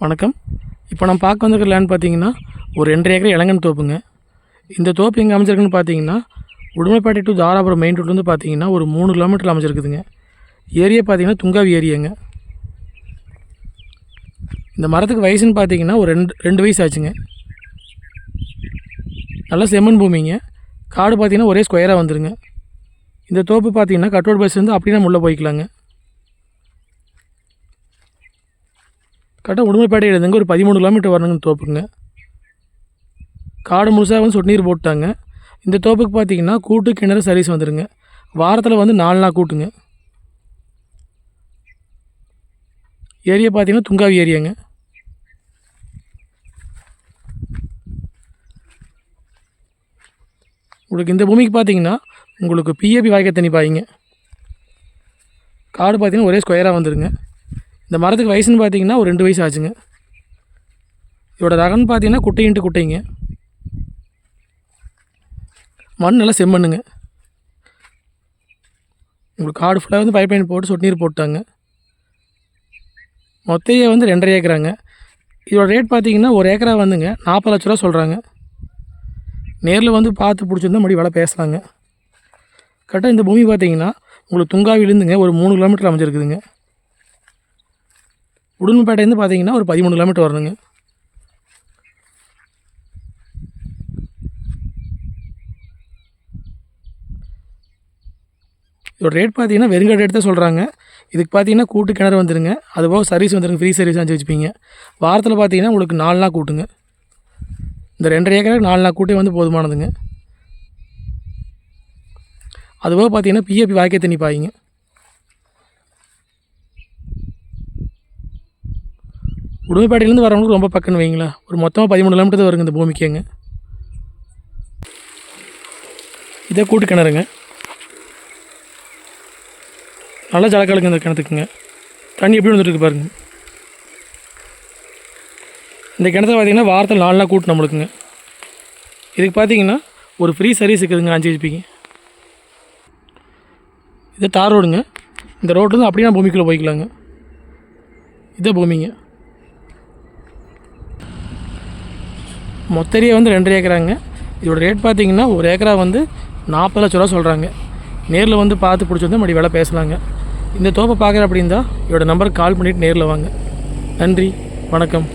வணக்கம். இப்போ நம்ம பார்க்க வந்திருக்கிற லேண்ட் பார்த்தீங்கன்னா, ஒரு 2 1/2 ஏக்கர் இளங்கன் தோப்புங்க. இந்த தோப்பு எங்கே அமைஞ்சிருக்குன்னு பார்த்தீங்கன்னா, உடுமலைப்பேட்டை டு தாராபுரம் மெயின் ரோட்லேருந்து பார்த்தீங்கன்னா, ஒரு 3 கிலோமீட்டரில் அமைஞ்சிருக்குதுங்க. ஏரியா பார்த்தீங்கன்னா துங்காவி ஏரியாங்க. இந்த மரத்துக்கு வயசுன்னு பார்த்தீங்கன்னா, ஒரு 2 வயசு ஆச்சுங்க. நல்லா செம்மண் பூமிங்க. காடு பார்த்தீங்கன்னா ஒரே ஸ்கொயராக வந்துருங்க. இந்த தோப்பு பார்த்தீங்கன்னா கட்ரோட் பஸ் வந்து அப்படியே நம்ம உள்ளே போய்க்கலாங்க. கரெக்டாக உடுமலைப்பேட்டை எழுதுங்க ஒரு 13 கிலோமீட்டர் வரணுங்க தோப்புங்க. காடு முழுசாக வந்து சொட்டு நீர் போட்டாங்க. இந்த தோப்புக்கு பார்த்தீங்கன்னா கூட்டு கிணறு சர்வீஸ் வந்துடுங்க. வாரத்தில் வந்து 4 நாள் கூட்டுங்க. ஏரியா பார்த்தீங்கன்னா துங்காவி ஏரியாங்க. உங்களுக்கு இந்த பூமிக்கு பார்த்தீங்கன்னா உங்களுக்கு பிஏபி வாய்க்கால் தண்ணி பாய்ங்க. காடு பார்த்தீங்கன்னா ஒரே ஸ்கொயராக வந்துடுங்க. இந்த மரத்துக்கு வயசுன்னு பார்த்தீங்கன்னா ஒரு 2 வயசு ஆச்சுங்க. இதோட ரகம்னு பார்த்தீங்கன்னா குட்டையின்ட்டு குட்டைங்க. மண் நல்லா செம்மண்ணுங்க. உங்களுக்கு காடு ஃபுல்லாக வந்து பைப் லைன் போட்டு சொட்டு நீர் போட்டாங்க. மொத்தையே வந்து 2 1/2 ஏக்கராங்க. இதோட ரேட் பார்த்தீங்கன்னா ஒரு ஏக்கரா வந்துங்க 40 லட்ச ரூபா சொல்கிறாங்க. நேரில் வந்து பார்த்து பிடிச்சிருந்தா மறுபடியும் விலை பேசலாங்க. கரெக்டாக இந்த பூமி பார்த்தீங்கன்னா உங்களுக்கு துங்காவிலேருந்துங்க ஒரு 3 கிலோமீட்டர் அமைஞ்சிருக்குதுங்க. உடுமலைப்பேட்டையிலேருந்து பார்த்தீங்கன்னா ஒரு 13 கிலோமீட்டர் வரணுங்க. இதோட ரேட் பார்த்தீங்கன்னா வெறுங்கடை ரேட் தான் சொல்கிறாங்க. இதுக்கு பார்த்தீங்கன்னா கூட்டு கிணறு வந்துடுங்க. அதுபோக சர்வீஸ் வந்துடுங்க. ஃப்ரீ சர்வீஸ் அனுப்பிச்சி வச்சுப்பீங்க. வாரத்தில் பார்த்தீங்கன்னா உங்களுக்கு 4 நாள் கூட்டுங்க. இந்த 2 1/2 ஏக்கருக்கு 4 நாள் கூட்டே வந்து போதுமானதுங்க. அதுபோக பார்த்தீங்கன்னா பிஏபி வாய்க்கால் தண்ணி பாய்ங்க. உடுமலைப்பேட்டையிலேருந்து வரவங்களுக்கு ரொம்ப பக்கம்னு வைங்களா. ஒரு மொத்தமாக 13 கிலோமீட்டர் தான் வருங்க இந்த பூமிக்கேங்க. இதே கூட்டு கிணறுங்க. நல்லா ஜலக்காலுங்க இந்த கிணத்துக்குங்க. தண்ணி எப்படி வந்துட்டு இருக்கு பாருங்க. இந்த கிணத்துல பார்த்தீங்கன்னா வாரத்தில் 4 நாள் கூட்டு நம்மளுக்குங்க. இதுக்கு பார்த்தீங்கன்னா ஒரு ஃப்ரீ சர்வீஸ் இருக்குதுங்க 5 ஹெச்பிக்கு. இது தார் ரோடுங்க. இந்த ரோடு வந்து அப்படியே நான் பூமிக்குள்ளே போய்க்கலாங்க. இதே பூமிங்க. மொத்த ஏரியா வந்து 2 1/2 ஏக்கராங்க. இதோட ரேட் பார்த்தீங்கன்னா ஒரு ஏக்கரா வந்து 40 லட்ச ரூபா சொல்கிறாங்க. நேரில் வந்து பார்த்து பிடிச்சிருந்தா மறுபடியும் விலை பேசலாங்க. இந்த தோப்பை பார்க்குற அப்படின்னா இதோட நம்பருக்கு கால் பண்ணிவிட்டு நேரில் வாங்க. நன்றி, வணக்கம்.